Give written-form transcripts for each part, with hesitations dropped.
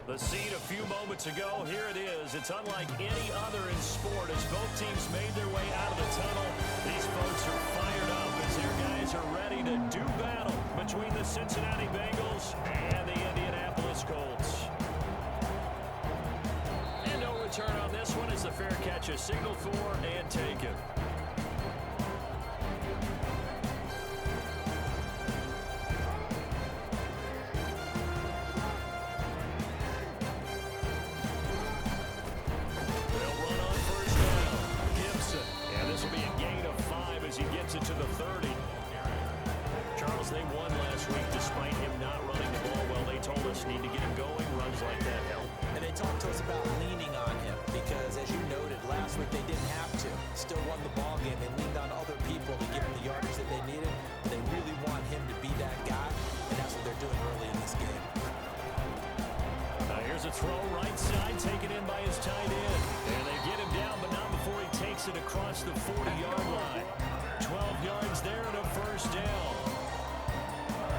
The scene a few moments ago, here it is. It's unlike any other in sport as both teams made their way out of the tunnel. These folks are fired up as their guys are ready to do battle between the Cincinnati Bengals and the Indianapolis Colts. And no return on this one as the fair catch is signaled for and taken. To the 30. Charles, they won last week despite him not running the ball well. They told us need to get him going. Runs like that help. And they talked to us about leaning on him because, as you noted, last week they didn't have to. Still won the ball game. They leaned on other people to give them the yardage that they needed. But they really want him to be that guy, and that's what they're doing early in this game. Here's a throw right side taken in by his tight end. And they get him down, but not before he takes it across the 40-yard line. 12 yards there and a first down.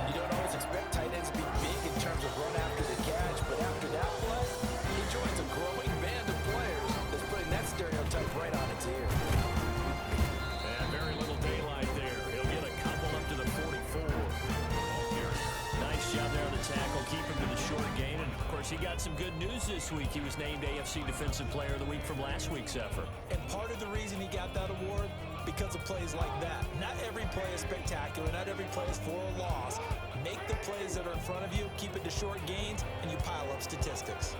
You don't always expect tight ends to be big in terms of run after the catch, but after that play, he joins a growing band of players that's putting that stereotype right on its ear. And very little daylight there. He'll get a couple up to the 44. Nice job there on the tackle. Keep him to the short gain. And, of course, he got some good news this week. He was named AFC Defensive Player of the Week from last week's effort. And part of the reason he got that award, because of plays like that. Not every play is spectacular. Not every play is for a loss. Make the plays that are in front of you, keep it to short gains, and you pile up statistics.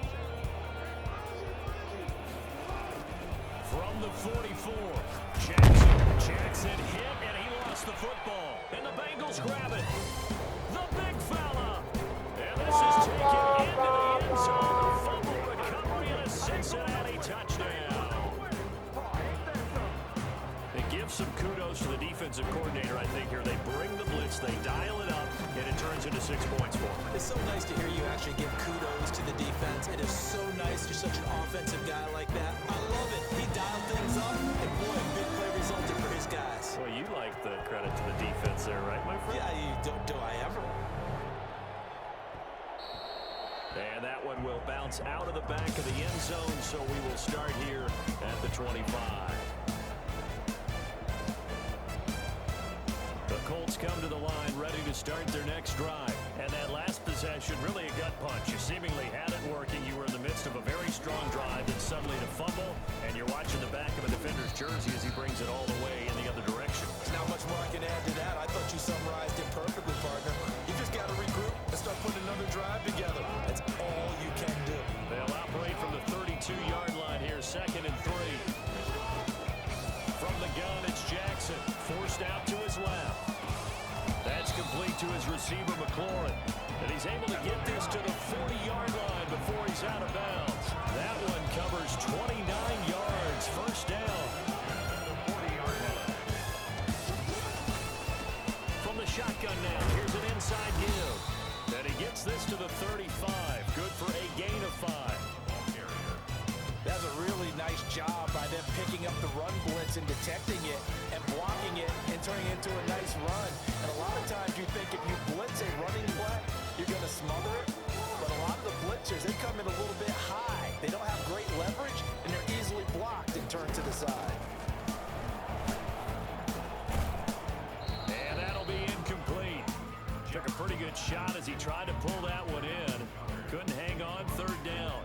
From the 44, Jackson hit, and he lost the football. And the Bengals grab it. The big fella. And this is taken into the end zone. Fumble recovery and a Cincinnati touchdown. Give some kudos to the defensive coordinator, I think, here. They bring the blitz, they dial it up, and it turns into 6 points for them. It's so nice to hear you actually give kudos to the defense. It is so nice you're such an offensive guy like that. I love it. He dialed things up, and boy, a big play resulted for his guys. Well, you like the credit to the defense there, right, my friend? Yeah, do I ever? And that one will bounce out of the back of the end zone, so we will start here at the 25. The Colts come to the line ready to start their next drive. And that last possession, really a gut punch. You seemingly had it working. You were in the midst of a very strong drive, and suddenly to fumble, and you're watching the back of a defender's jersey as he brings it all the way in the other direction. There's not much more I can add to that. I thought you summarized it perfectly, partner. You just got to regroup and start putting another drive together. That's all you can do. They'll operate from the 32-yard line here, 2nd and 3. From the gun, it's Jackson, forced out to his left. That's complete to his receiver, McLaurin. And he's able to get this to the 40-yard line before he's out of bounds. That one covers 29 yards, first down. 40-yard line. From the shotgun now, here's an inside give. And he gets this to the 35, good for a gain of 5. That's a really nice job by them picking up the run blitz and detecting it and blocking it and turning it into a nice run. And a lot of times you think if you blitz a running play, you're going to smother it. But a lot of the blitzers, they come in a little bit high. They don't have great leverage, and they're easily blocked and turned to the side. And that'll be incomplete. Took a pretty good shot as he tried to pull that one in. Couldn't hang on, 3rd down.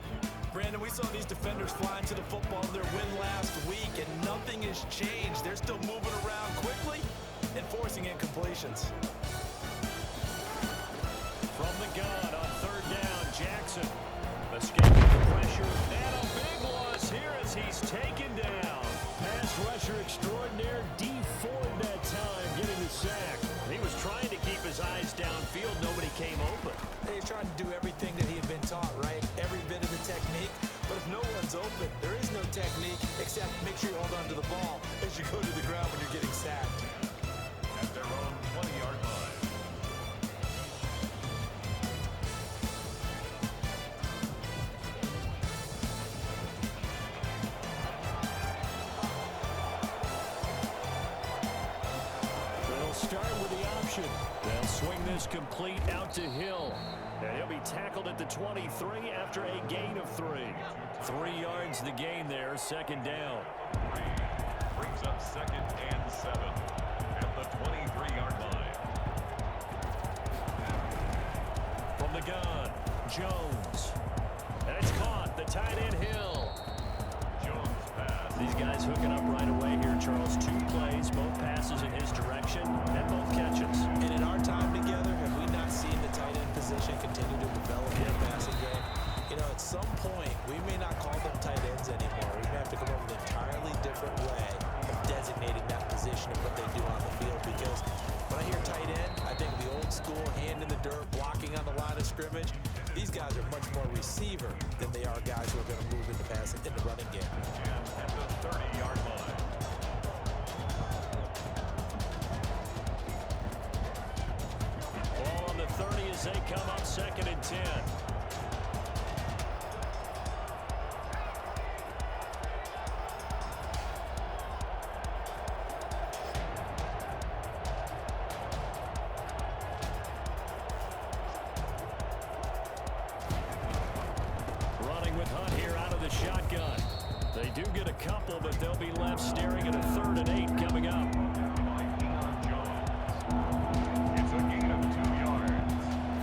Brandon, we saw these defenders flying to the football in their win last week, and nothing has changed. They're still moving around quickly and forcing incompletions. From the gun on 3rd down, Jackson escaping the pressure, and a big loss here as he's taken down. Pass rusher extraordinaire, D Ford that time, getting the sack. He was trying to keep his eyes downfield. Nobody came open. He's trying to do everything that he had been taught, right? Every bit of the technique. But if no one's open, there is no technique except make sure you hold on to the ball as you go to the ground when you're getting sacked. At their own 20-yard line. They'll start with the option. They'll swing this is complete out to Hill. And he'll be tackled at the 23 after a gain of 3. 3 yards the gain there, second down. Brings up 2nd and 7 at the 23-yard line. From the gun, Jones. And it's caught, the tight end Hill. Jones pass. These guys hooking up right away here, Charles. 2 plays, both passes in his direction, and both catches. And in our time together, have we not seen the tight end position continue to develop their passing game? You know, at some point, we may not call them tight ends anymore. We may have to come up with an entirely different way of designating that position and what they do on the field. Because when I hear tight end, I think of the old school, hand in the dirt, blocking on the line of scrimmage. These guys are much more receiver than they are guys who are going to move into passing in the running game. At the 30-yard line. Ball on the 30 as they come up 2nd and 10. Running with Hunt here out of the shotgun. They do get a couple, but they'll be left staring at a 3rd and 8 coming up. It's a gain of 2 yards.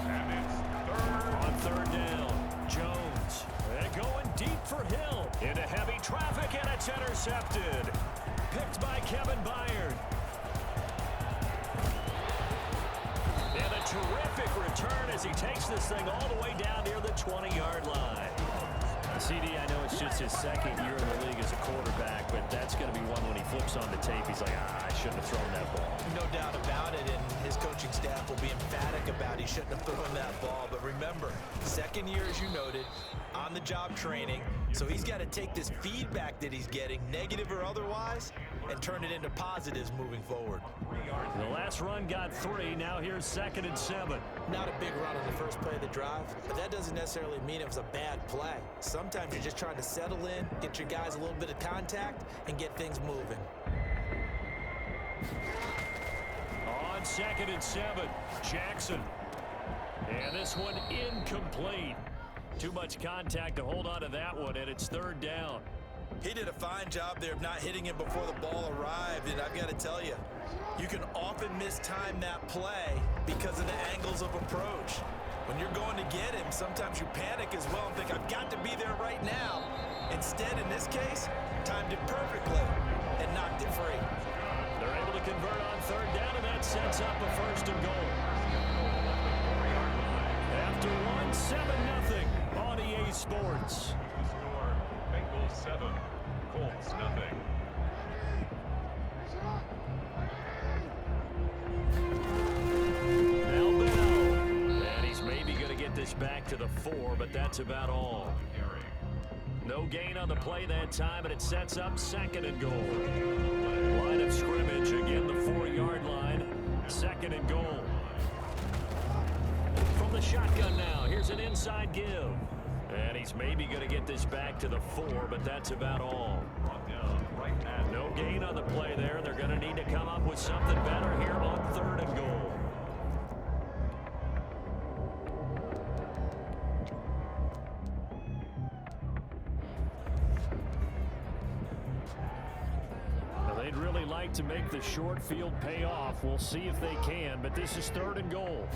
And it's 3rd. On 3rd down, Jones. And going deep for Hill. Into heavy traffic, and it's intercepted. Picked by Kevin Byard. And a terrific return as he takes this thing all the way down near the 20-yard line. CD, I know it's just his 2nd year in the league as a quarterback, but that's going to be one when he flips on the tape. He's like, I shouldn't have thrown that ball. No doubt about it, and his coaching staff will be emphatic about he shouldn't have thrown that ball. But remember, 2nd year, as you noted, on-the-job training. So he's got to take this feedback that he's getting, negative or otherwise, and turn it into positives moving forward. The last run got 3. Now here's 2nd and 7. Not a big run on the first play of the drive, but that doesn't necessarily mean it was a bad play. Sometimes you're just trying to settle in, get your guys a little bit of contact, and get things moving. On 2nd and 7, Jackson. And this one incomplete. Too much contact to hold on to that one, and it's 3rd down. He did a fine job there of not hitting him before the ball arrived, and I've got to tell you, you can often mistime that play because of the angles of approach. When you're going to get him, sometimes you panic as well and think, I've got to be there right now. Instead, in this case, timed it perfectly and knocked it free. They're able to convert on 3rd down, and that sets up a 1st and goal. After 1-7-0 on EA Sports. The score, Bengals 7, Colts nothing. Now Bell. And he's maybe going to get this back to the 4, but that's about all. No gain on the play that time, and it sets up 2nd and goal. Line of scrimmage, again the 4-yard line. 2nd and goal. From the shotgun now, here's an inside give. And he's maybe going to get this back to the 4, but that's about all. No gain on the play there. They're going to need to come up with something better here on 3rd and goal. Now they'd really like to make the short field pay off. We'll see if they can, but this is 3rd and goal.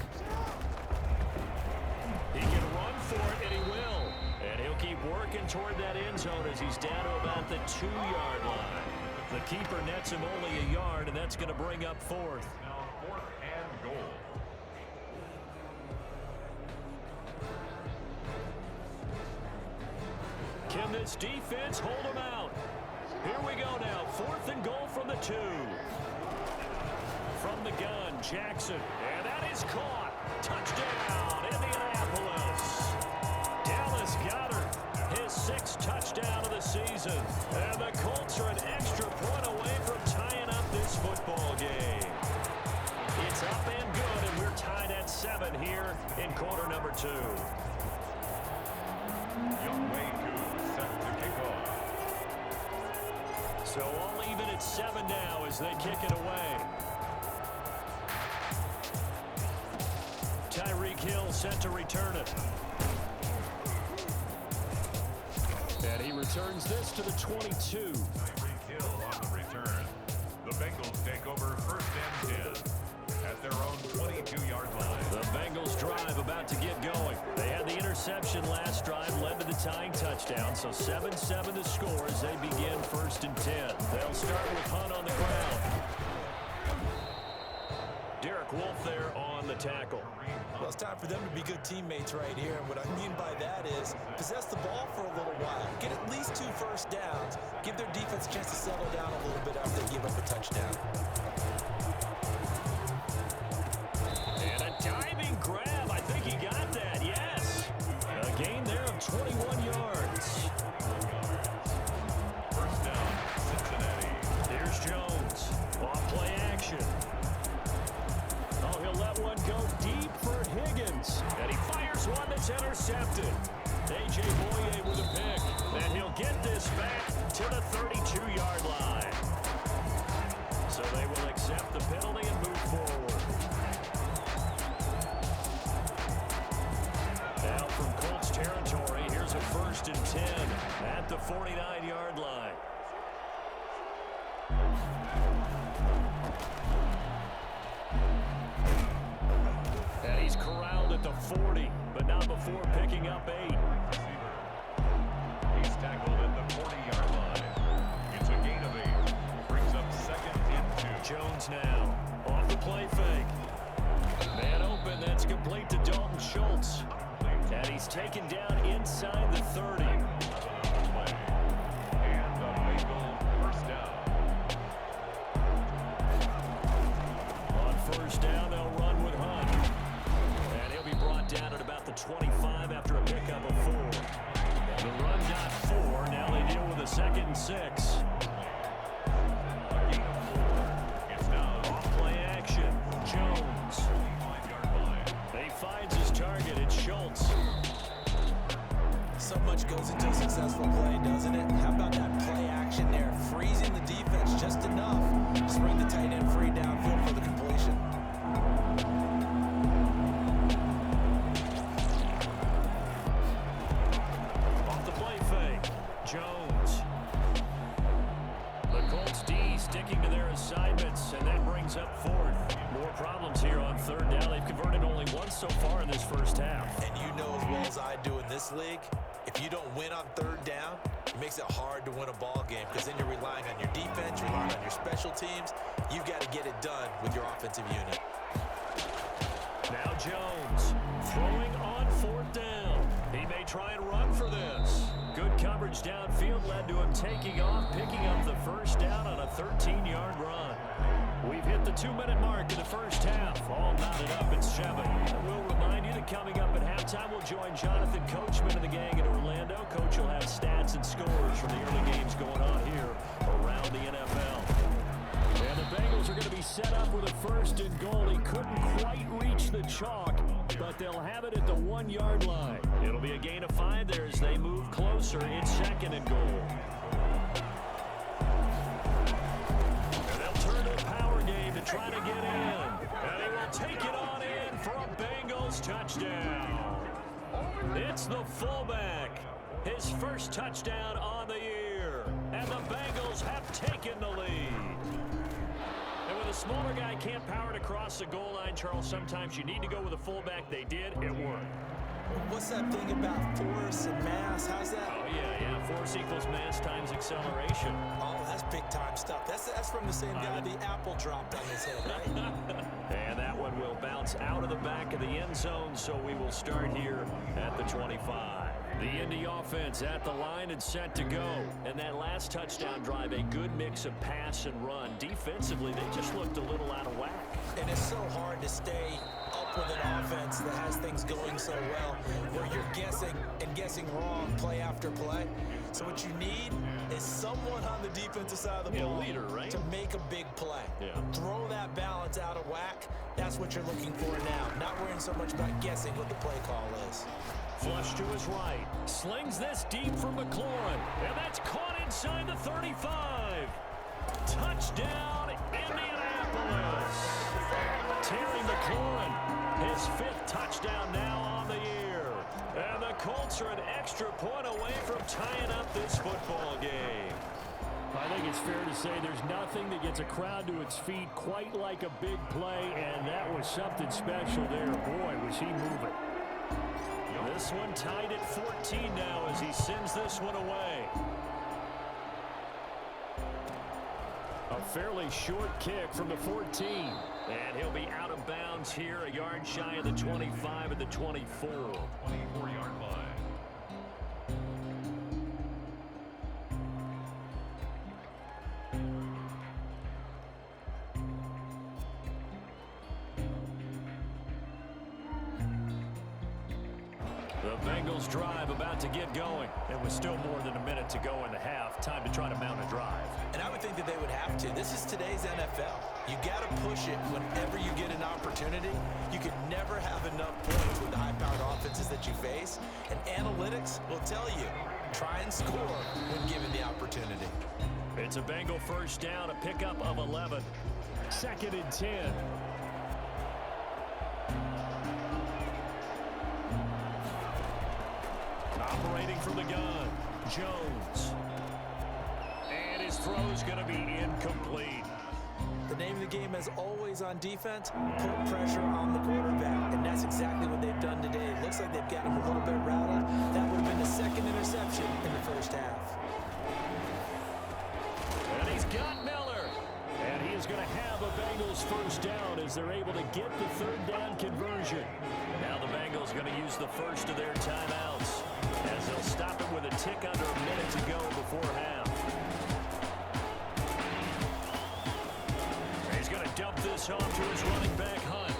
He can run for it, and he will. And he'll keep working toward that end zone as he's down to about the 2-yard line. The keeper nets him only a yard, and that's going to bring up 4th. Now 4th and goal. Can this defense hold him out? Here we go now. 4th and goal from the 2. From the gun, Jackson. And that is caught. Touchdown, Indianapolis. Dallas Goedert, his 6th touchdown of the season. And the Colts are an extra point away from tying up this football game. It's up and good, and we're tied at 7 here in quarter number 2. Young Wei Koo set to kick off. So all even at 7 now as they kick it away. set to return it. And he returns this to the 22. Tyreek Hill on the return. The Bengals take over 1st and 10 at their own 22-yard line. The Bengals drive about to get going. They had the interception last drive, led to the tying touchdown. So 7-7 the score as they begin 1st and 10. They'll start with Hunt on the ground. Derek Wolfe there on the tackle. Well, it's time for them to be good teammates right here. And what I mean by that is possess the ball for a little while. Get at least 2 first downs. Give their defense a chance to settle down a little bit after they give up a touchdown. And a diving grab. I think he got that. Yes. A gain there of 21 yards. 1st down, Cincinnati. Here's Jones. Off play action. Oh, he'll let one go deep for Higgins. And he fires one that's intercepted. A.J. Boye with a pick. And he'll get this back to the 32-yard line. So they will accept the penalty and move forward. Now from Colts territory, here's a 1st and 10 at the 49-yard line. And he's corralled at the 40, but not before picking up 8. He's tackled at the 40-yard line. It's a gain of 8. Brings up 2nd and 2. Jones now off the play fake. Man open, that's complete to Dalton Schultz. And he's taken down inside the 30. And the Bengal 1st down. On 1st down, they'll run with Hunt. And he'll be brought down at about the 25 after a pickup of 4. The run got 4. Now they deal with a 2nd and 6. A gain of 4. It's now Off play action. Jones. 25-yard line. He finds his target. It's Schultz. So much goes into a successful play, doesn't it? How about that play action there? Freezing the defense just enough to bring the tight end free downfield for the completion. Off the play fake. Jones. The Colts D sticking to their assignments, and that brings up 4th. More problems here on 3rd down. They've converted only once so far in this 1st half. And you know as well as I do in this league, if you don't win on 3rd down, it makes it hard to win a ball game because then you're relying on your defense, relying on your special teams. You've got to get it done with your offensive unit. Now Jones throwing on 4th down. He may try and run for this. Good coverage downfield led to him taking off, picking up the 1st down on a 13-yard run. We've hit the 2-minute mark in the 1st half. All knotted up at 7. And we'll remind you that coming up at halftime, we'll join Jonathan Coachman and the gang in Orlando. Coach will have stats and scores from the early games going on here around the NFL. And the Bengals are going to be set up with a 1st and goal. He couldn't quite reach the chalk, but they'll have it at the 1-yard line. It'll be a gain of 5 there as they move closer. It's 2nd and goal. And they'll turn to a power game to try to get in. And he will take it on in for a Bengals touchdown. It's the fullback. His 1st touchdown on the year. And the Bengals have taken the lead. And when the smaller guy can't power it across the goal line, Charles, sometimes you need to go with a fullback. They did. It worked. What's that thing about force and mass? How's that? Oh, yeah. Force equals mass times acceleration. Oh, that's big-time stuff. That's from the same guy the apple dropped on his head, right? And that one will bounce out of the back of the end zone, so we will start here at the 25. The Indy offense at the line and set to go. And that last touchdown drive, a good mix of pass and run. Defensively, they just looked a little out of whack. And it's so hard to stay up with an offense that has things going so well, where you're guessing wrong play after play. So what you need is someone on the defensive side of the ball, leader, right? to make a big play. Yeah. Throw that balance out of whack. That's what you're looking for now. Not worrying so much about guessing what the play call is. Flush to his right. Slings this deep for McLaurin. And that's caught inside the 35. Touchdown, Indianapolis. Terry McLaurin His 5th touchdown now on the year. And the Colts are an extra point away from tying up this football game. I think it's fair to say there's nothing that gets a crowd to its feet quite like a big play, and that was something special there. Boy, was he moving. This one tied at 14 now as he sends this one away. A fairly short kick from the 14. And he'll be out of bounds here, a yard shy of the 25 at the 24. 24-yard line. The Bengals drive about to get going. It was still more than a minute to go in the half. Time to try to mount a drive. And I would think that they would have to. This is today's NFL. You got to push it whenever you get an opportunity. You can never have enough points with the high-powered offenses that you face. And analytics will tell you, try and score when given the opportunity. It's a Bengal first down, a pickup of 11. 2nd and 10. Operating from the gun, Jones. And his throw's going to be incomplete. The name of the game, as always on defense, put pressure on the quarterback. And that's exactly what they've done today. It looks like they've got him a little bit rattled. That would have been the 2nd interception in the first half. And he's got Miller. And he is going to have a Bengals first down as they're able to get the 3rd down conversion. Now the Bengals going to use the first of their timeouts as they'll stop it with a tick under a minute to go before half. He's going to dump this off to his running back, Hunt.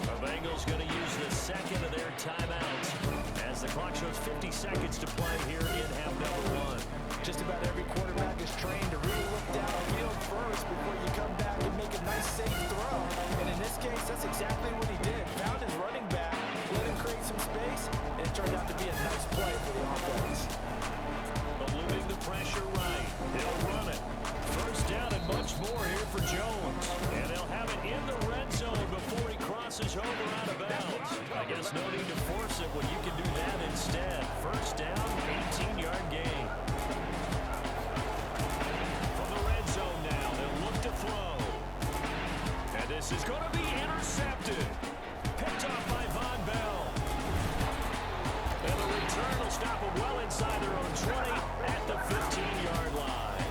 The Bengals going to use the 2nd of their timeouts as the clock shows 50 seconds to play here in half number 1. Just about every quarterback is trained to really look downfield first before you come back and make a nice safe throw. And in this case, that's exactly what he did. Found his running back, let him create some space, and it turned out to be a nice play for the offense. Eluding the pressure right. He'll run it. First down and much more here for Jones. And they'll have it in the red zone before he crosses over out of bounds. I guess no need to force it when you can do that instead. First down, 18-yard gain. From the red zone now, they'll look to throw. And this is going to be intercepted. Picked off by Von Bell. And the return will stop him well inside their own 20 at the 15-yard line.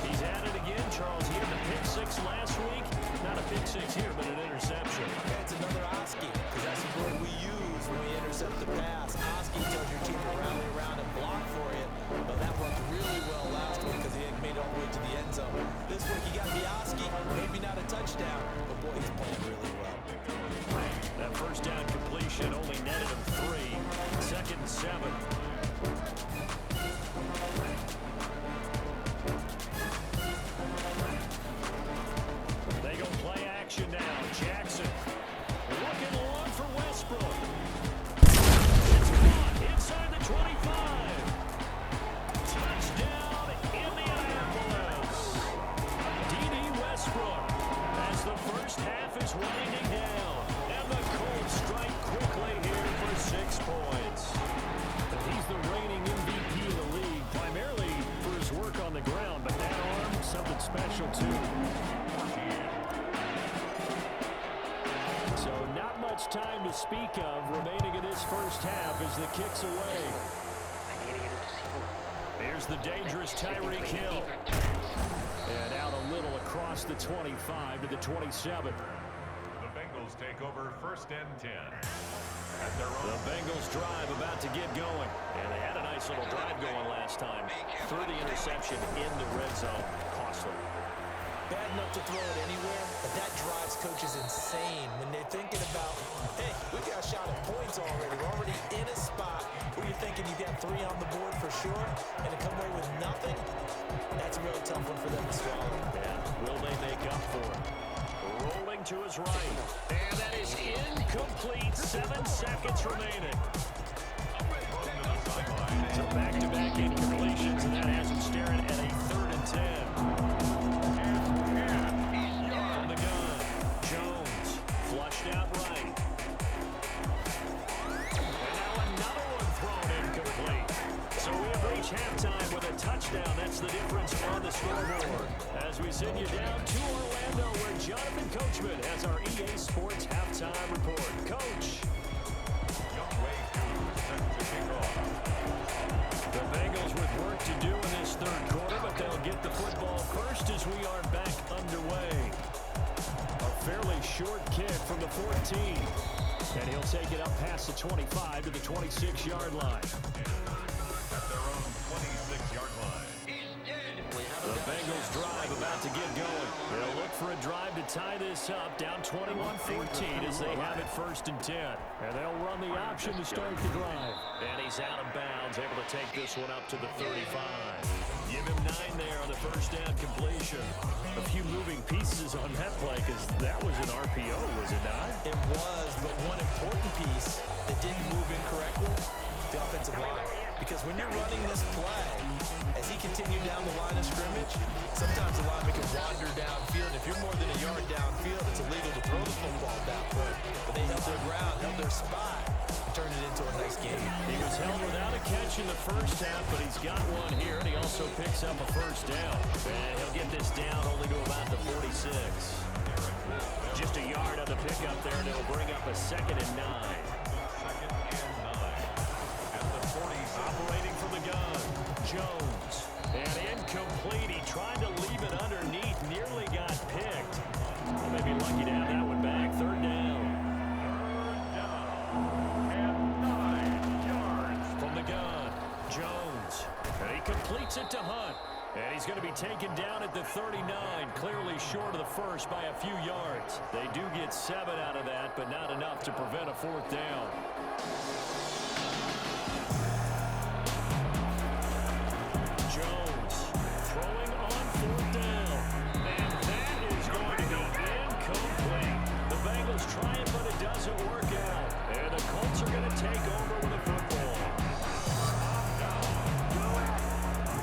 He's at it again, Charles. He had the pick 6 last week. Not a pick 6 here, but an interception. And it's another Oski, because that's the word we use when we intercept the pass. Oski tells your team to rally around and block for you. But that worked really well last week because he made it all the way to the end zone. This week he got the Oski, maybe not a touchdown, but boy, he's playing really well. That first down completion only netted him 3. 2nd and 7. They go play action now. Jackson looking long for Westbrook. It's caught inside the 25. Touchdown, Indianapolis. D.D. Westbrook as the first half is winding down. And the Colts strike quickly here for 6 points. And he's the reigning MVP of the league, primarily for his work on the ground, but that arm, something special too. So not much time to speak of remaining in this first half as the kick's away. Here's the dangerous Tyreek Hill. And out a little across the 25 to the 27. The Bengals take over 1st and 10. At their The own Bengals drive about to get going. And they had a nice little drive going last time. Threw the interception in the red zone. Costly. Bad enough to throw it anywhere, but that drives coaches insane when they're thinking about, hey, we got a shot at points already. We're already in a spot where you're thinking you got 3 on the board for sure, and to come away with nothing, that's a really tough one for them to swallow. And will they make up for it? Rolling to his right. And that is incomplete. 7 seconds remaining. So back-to-back incompletions, and that has him staring at a 3rd and 10. From the gun, Jones flushed out So we have reached halftime with a touchdown. That's the difference on the scoreboard. As we send you down to Orlando, where Jonathan Coachman has our EA Sports halftime report. Coach. Young Wei set to kick off. The Bengals with work to do in this third quarter, but they'll get the football first as we are back underway. A fairly short kick from the 14. And he'll take it up past the 25 to the 26-yard line. At their own 26-yard line. The Bengals drive about to get going. They'll look for a drive to tie this up, down 21-14 as they have it 1st and 10. And they'll run the option to start the drive. And he's out of bounds, able to take this one up to the 35. Give him 9 there on the first down completion. A few moving pieces on that play because that was an RPO, was it not? It was, but one important piece that didn't move incorrectly, the offensive line. Because when you're running this play, as he continued down the line of scrimmage, sometimes the lineman can wander downfield. If you're more than a yard downfield, it's illegal to throw the football that way. But they held their ground, held their spot, and turned it into a nice game. He was held without a catch in the first half, but he's got one here, and he also picks up a first down. And he'll get this down only to about the 46. Just a yard on the pickup there, and it'll bring up a 2nd and 9. 2nd and 9. At the 40. Operating from the gun, Jones. And incomplete. He tried to leave it underneath, nearly got picked. Well, maybe lucky to have that one back. 3rd down. 3rd down. And 9 yards. From the gun, Jones. And he completes it to Hunt. And he's going to be taken down at the 39, clearly short of the first by a few yards. They do get 7 out of that, but not enough to prevent a 4th down. Jones throwing on 4th down. And that is going to be incomplete. The Bengals trying, but it doesn't work out. And the Colts are going to take over with the football.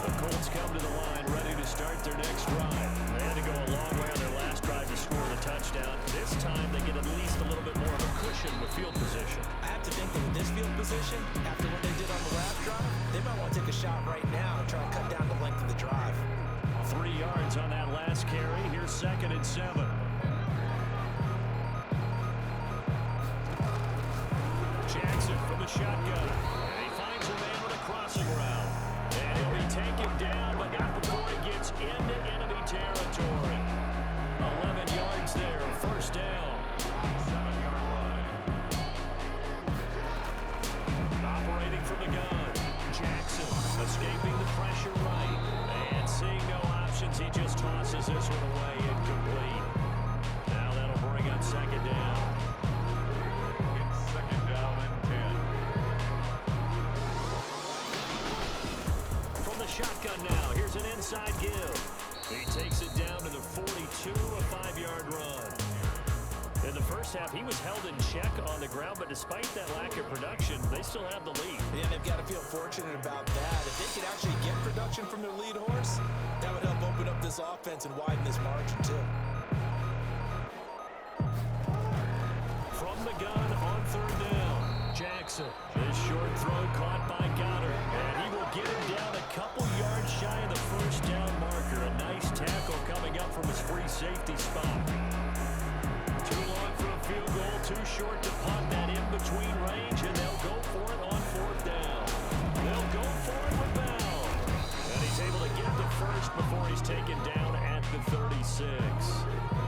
The Colts come to the line, ready to start their next drive. They had to go a long way on their last drive to score the touchdown. This time they get at least a little bit more of a cushion with field position. I have to think that with this field position, after what they did on the last drive, they might want to take a shot right now and try and cut down the length of the drive. 3 yards on that last carry. Here's 2nd and 7. Jackson from the shotgun. And he finds a man with a crossing route. And he'll be taken down, but not before he gets into enemy territory. 11 yards there, 1st down. 7-yard line. Operating from the gun, Jackson escaping the pressure right. And seeing no options, he just tosses this one away, incomplete. Now that'll bring up 2nd down. It's 2nd down and 10. From the shotgun now, here's an inside give. He takes it down to the 42, a 5-yard run. In the first half, he was held in check on the ground, but despite that lack of production, they still have the lead. Yeah, they've got to feel fortunate about that. If they could actually get production from their lead horse, that would help open up this offense and widen this margin too. From the gun on 3rd down, Jackson. This short throw caught by Goddard, and he will get him down a couple yards shy of the 1st down marker. A nice tackle coming up from his free safety spot. Too long for a field goal, too short to punt that in between range, and they'll go for it on 4th down. They'll go for it with Bell. And he's able to get the first before he's taken down at the 36.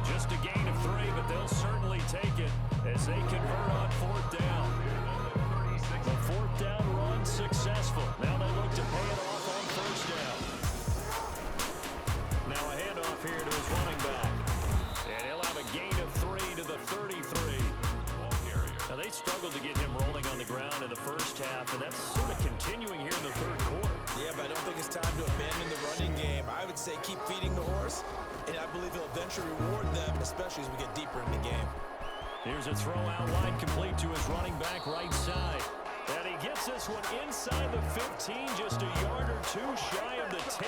Just a gain of 3, but they'll certainly take it as they convert on 4th down. The 4th down run successful. Now they look to pay it off on 1st down. Now a handoff here to his running back. And he'll have a gain of 3 to the 33. Now they struggled to get him rolling on the ground in the first half, and that's sort of continuing here in the 3rd quarter. Yeah, but I don't think it's time to abandon the running game. I would say keep feeding the horse, and I believe he'll eventually reward them, especially as we get deeper in the game. Here's a throw out wide, complete to his running back right side. And he gets this one inside the 15, just a yard or 2 shy of the 10.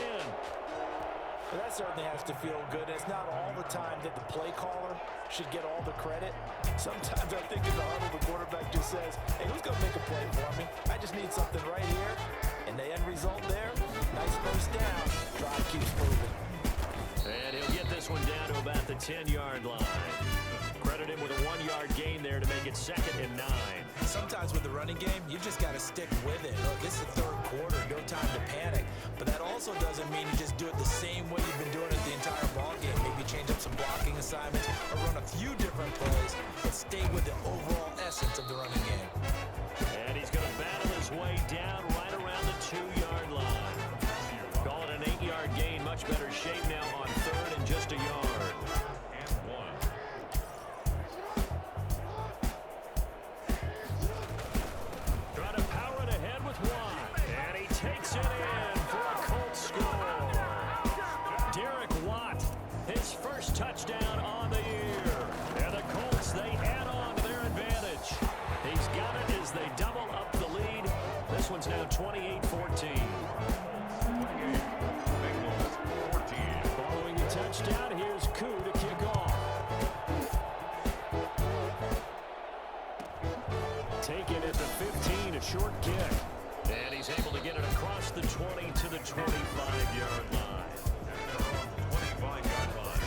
But that certainly has to feel good. It's not all the time that the play caller should get all the credit. Sometimes I think in the huddle, the quarterback just says, hey, who's going to make a play for me? I just need something right here. And the end result first down. Drive keeps moving. And he'll get this one down to about the 10-yard line. Credit him with a 1-yard gain there to make it 2nd and 9. Sometimes with the running game, you just got to stick with it. Look, this is the third quarter, no time to panic. But that also doesn't mean you just do it the same way you've been doing it the entire ball game. Maybe change up some blocking assignments or run a few different plays, but stay with the overall essence of the running game. And he's going to battle his way down right around the 2-yard line. Call it an 8-yard gain. Much better shape now on 3rd and just a yard. And 1. Trying to power it ahead with Watt. And he takes it in for a Colts score. Derek Watt, his first touchdown on the year. And the Colts, they add on to their advantage. He's got it as they double up the lead. This one's now 28-14. Following the touchdown, here's Koo to kick off. Taken at the 15, a short kick. And he's able to get it across the 20 to the 25-yard line. 25-yard line.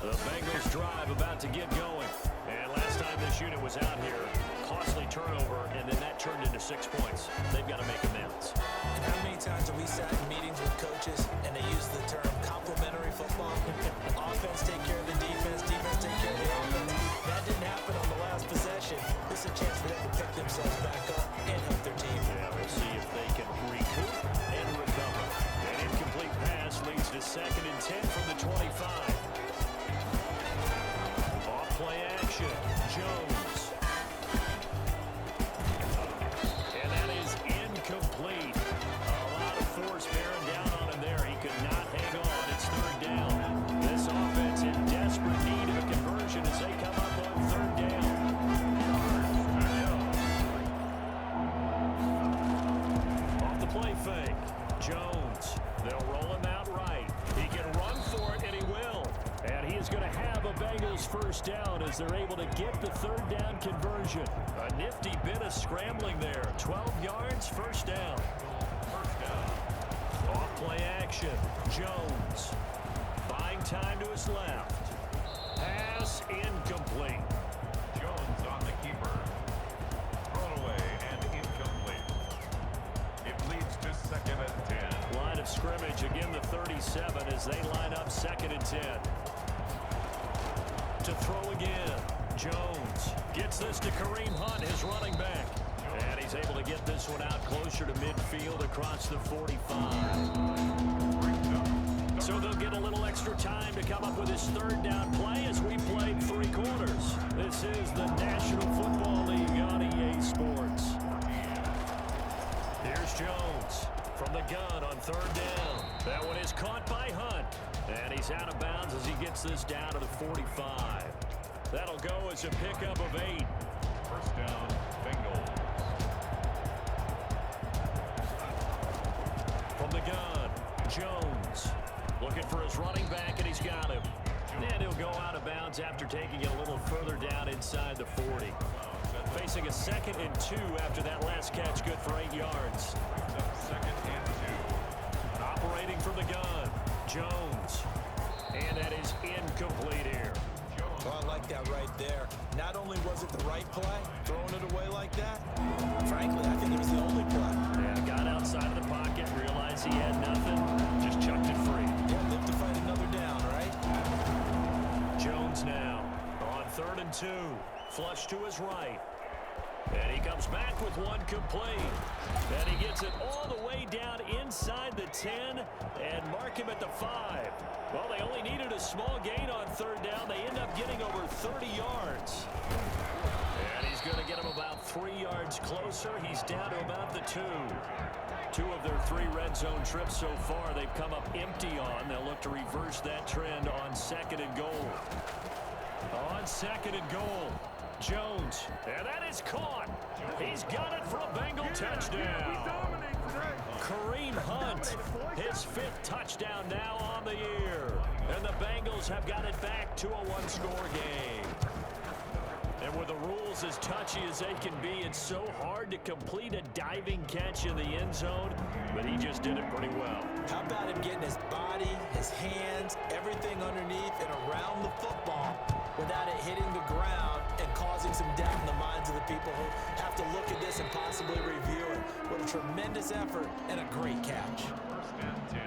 The Bengals drive about to get going. And last time this unit was out here, costly turnover, and then that turned into 6 points. They've got to make amends. How many times have we sat in meetings with coaches and they use the term complementary football? Offense take care of the defense, defense take care of the offense. That didn't happen on the last possession. This is a chance for them to pick themselves back up and help their team. Yeah, we'll see if they can recoup and recover. An incomplete pass leads to 2nd and 10 from the 25. Off play action, Jones. And that is incomplete. A lot of force bearing down on him there. He could not hang on. It's 3rd down. This offense in desperate need of a conversion as they come up on 3rd down. Off the play fake, Jones. They'll roll him out right. He can run for it, and he will. And he is going to have a Bengals first down as they're able to get the 3rd down conversion. A nifty bit of scrambling there. 12 yards, first down. First down. Off play action, Jones. Buying time to his left. Pass incomplete. Jones on the keeper. Thrown away and incomplete. It leads to 2nd and 10. Line of scrimmage, again the 37 as they line up 2nd and 10. To throw again, Jones gets this to Kareem Hunt, his running back. And he's able to get this one out closer to midfield across the 45. So they'll get a little extra time to come up with his 3rd down play as we played 3 quarters. This is the National Football League on EA Sports. Here's Jones from the gun on 3rd down. That one is caught by Hunt. And he's out of bounds as he gets this down to the 45. That'll go as a pickup of 8. First down, Bengals. From the gun, Jones looking for his running back, and he's got him. And he'll go out of bounds after taking it a little further down inside the 40. Facing a 2nd and 2 after that last catch, good for 8 yards. 2nd and 2. Operating from the gun, Jones. And that is incomplete here. Well, I like that right there. Not only was it the right play, throwing it away like that, frankly, I think it was the only play. Yeah, got outside of the pocket, realized he had nothing, just chucked it free. Yeah, live to fight another down, right? Jones now on 3rd and 2. Flush to his right. And he comes back with one complete. And he gets it all the way down inside the 10 and mark him at the 5. Well, they only needed a small gain on 3rd down. They end up getting over 30 yards. And he's going to get him about 3 yards closer. He's down to about the 2. 2 of their 3 red zone trips so far they've come up empty on. They'll look to reverse that trend on 2nd and goal. On 2nd and goal, Jones, and that is caught. He's got it for a Bengal touchdown. Kareem Hunt, his 5th touchdown now on the year. And the Bengals have got it back to a 1-score game. And with the rule Bengals as touchy as they can be. It's so hard to complete a diving catch in the end zone, but he just did it pretty well. How about him getting his body, his hands, everything underneath and around the football without it hitting the ground and causing some doubt in the minds of the people who have to look at this and possibly review it. What a tremendous effort and a great catch. First and 10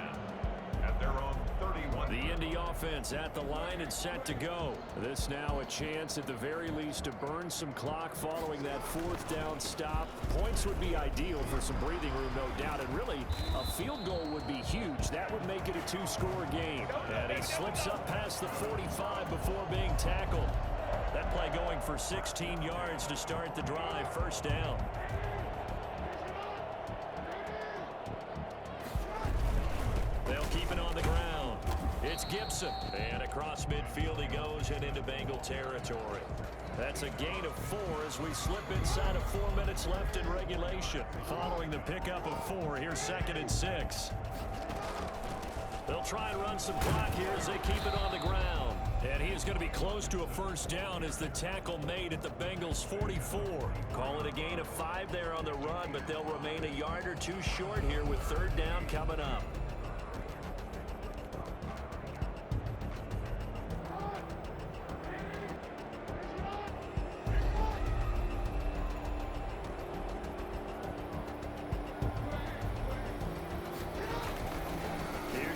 at their own 31. The Indy offense at the line and set to go. This now a chance at the very least to burn some clock following that fourth down stop. Points would be ideal for some breathing room, no doubt. And really, a field goal would be huge. That would make it a two-score game. And he slips up past the 45 before being tackled. That play going for 16 yards to start the drive. First down. They'll keep it on the ground. It's Gibson. And across midfield he goes and into Bengal territory. That's a gain of 4 as we slip inside of 4 minutes left in regulation. Following the pickup of 4, here's 2nd and 6. They'll try and run some clock here as they keep it on the ground. And he is going to be close to a first down as the tackle made at the Bengals' 44. Call it a gain of 5 there on the run, but they'll remain a yard or 2 short here with 3rd down coming up.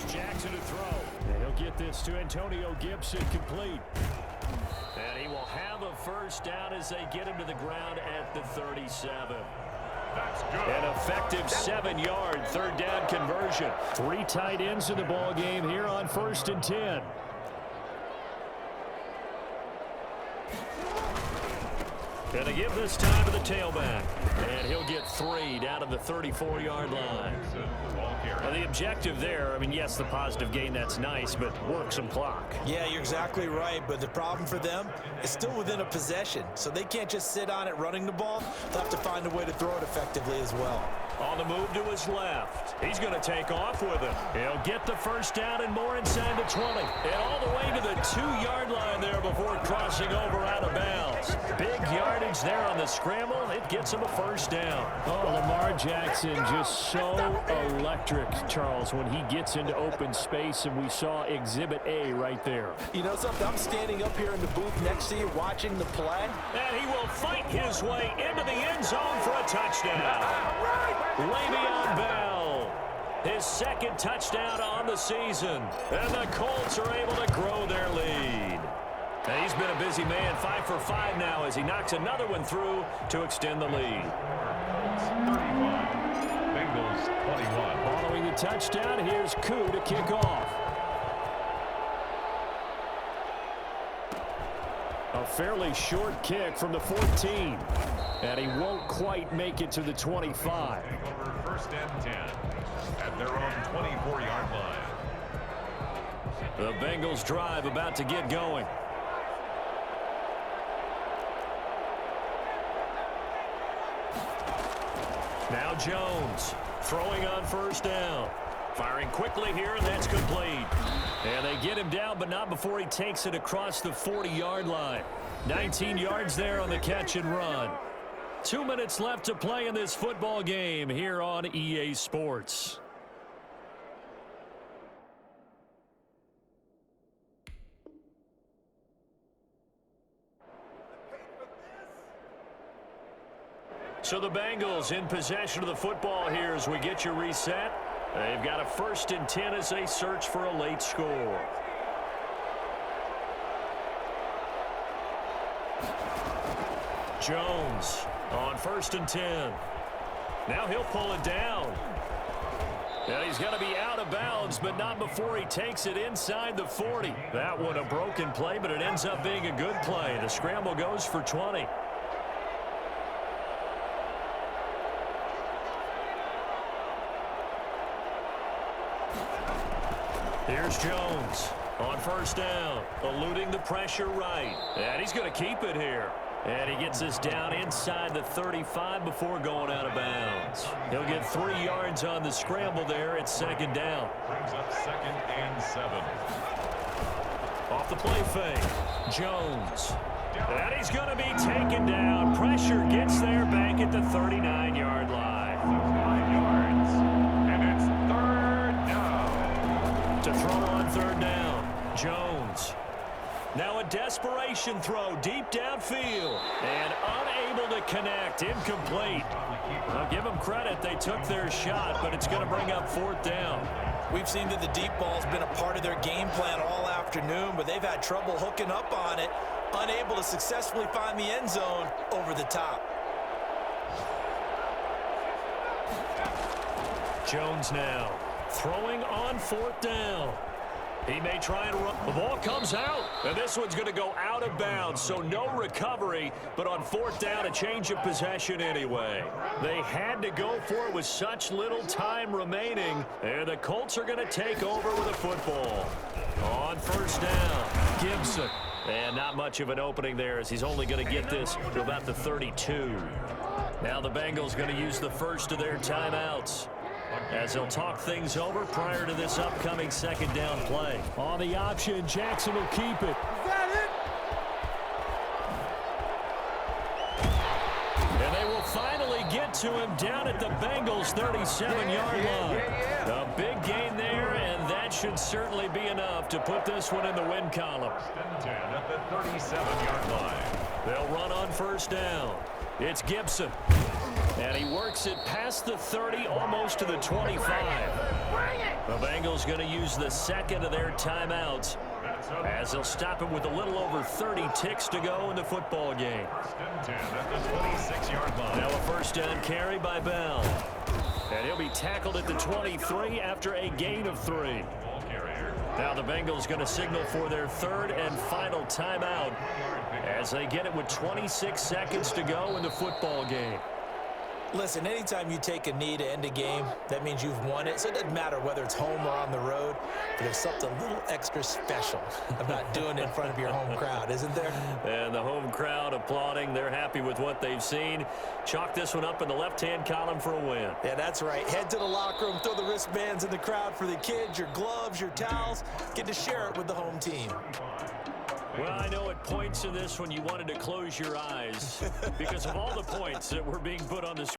Jackson to throw. And he'll get this to Antonio Gibson complete. And he will have a first down as they get him to the ground at the 37. That's good. An effective 7-yard 3rd down conversion. 3 tight ends in the ball game here on 1st and 10. And they give this time to the tailback. And he'll get 3 down to the 34-yard line. Now the objective there, I mean, yes, the positive gain, that's nice, but work some clock. Yeah, you're exactly right, but the problem for them is still within a possession, so they can't just sit on it running the ball. They'll have to find a way to throw it effectively as well. On the move to his left. He's going to take off with it. He'll get the first down and more inside the 20. And all the way to the 2-yard line there before crossing over out of bounds. Big yardage there on the scramble. It gets him a first down. Oh, Lamar Jackson just so electric, Charles, when he gets into open space, and we saw Exhibit A right there. You know something? I'm standing up here in the booth next to you watching the play. And he will fight his way into the end zone for a touchdown. Le'Veon Bell, his 2nd touchdown on the season. And the Colts are able to grow their lead. And he's been a busy man, 5 for 5 now as he knocks another one through to extend the lead. 35. Bengals 21. Following the touchdown, here's Koo to kick off. A fairly short kick from the 14. And he won't quite make it to the 25. Over 1st and 10 at their own 24-yard line. The Bengals drive about to get going. Now Jones throwing on 1st down. Firing quickly here, and that's complete. And they get him down, but not before he takes it across the 40-yard line. 19 yards there on the catch and run. 2 minutes left to play in this football game here on EA Sports. So the Bengals in possession of the football here as we get you reset. They've got a 1st and 10 as they search for a late score. Jones on 1st and 10. Now he'll pull it down. And he's going to be out of bounds, but not before he takes it inside the 40. That one a broken play, but it ends up being a good play. The scramble goes for 20. Here's Jones on 1st down, eluding the pressure right. And he's going to keep it here. And he gets this down inside the 35 before going out of bounds. He'll get 3 yards on the scramble there. It's 2nd down. Brings up 2nd and 7. Off the play fake, Jones. And he's going to be taken down. Pressure gets there back at the 39-yard line. 9 yards. And it's third down. To throw on third down, Jones. Now a desperation throw deep downfield. And unable to connect. Incomplete. I'll give them credit. They took their shot, but it's going to bring up fourth down. We've seen that the deep ball's been a part of their game plan all afternoon, but they've had trouble hooking up on it, unable to successfully find the end zone over the top. Jones now throwing on fourth down. He may try and run. The ball comes out, and this one's going to go out of bounds, so no recovery, but on fourth down, a change of possession anyway. They had to go for it with such little time remaining, and the Colts are going to take over with a football. On first down, Gibson. And not much of an opening there as he's only going to get this to about the 32. Now the Bengals going to use the first of their timeouts, as they'll talk things over prior to this upcoming second down play. On the option, Jackson will keep it. Is that it? And they will finally get to him down at the Bengals' 37-yard line. A big gain there, and that should certainly be enough to put this one in the win column. 10 at the 37-yard line. They'll run on first down. It's Gibson. And he works it past the 30, almost to the 25. The Bengals going to use the second of their timeouts, as they'll stop him with a little over 30 ticks to go in the football game. 10 at the 26-yard line. Now a first down carry by Bell. And he'll be tackled at the 23 after a gain of 3. Ball carrier. Now the Bengals going to signal for their third and final timeout, as they get it with 26 seconds to go in the football game. Listen, anytime you take a knee to end a game, that means you've won it. So it doesn't matter whether it's home or on the road, but there's something a little extra special about doing it in front of your home crowd, isn't there? And the home crowd applauding. They're happy with what they've seen. Chalk this one up in the left-hand column for a win. Yeah, that's right. Head to the locker room, throw the wristbands in the crowd for the kids, your gloves, your towels. Get to share it with the home team. Well, I know at points in this one you wanted to close your eyes because of all the points that were being put on the screen.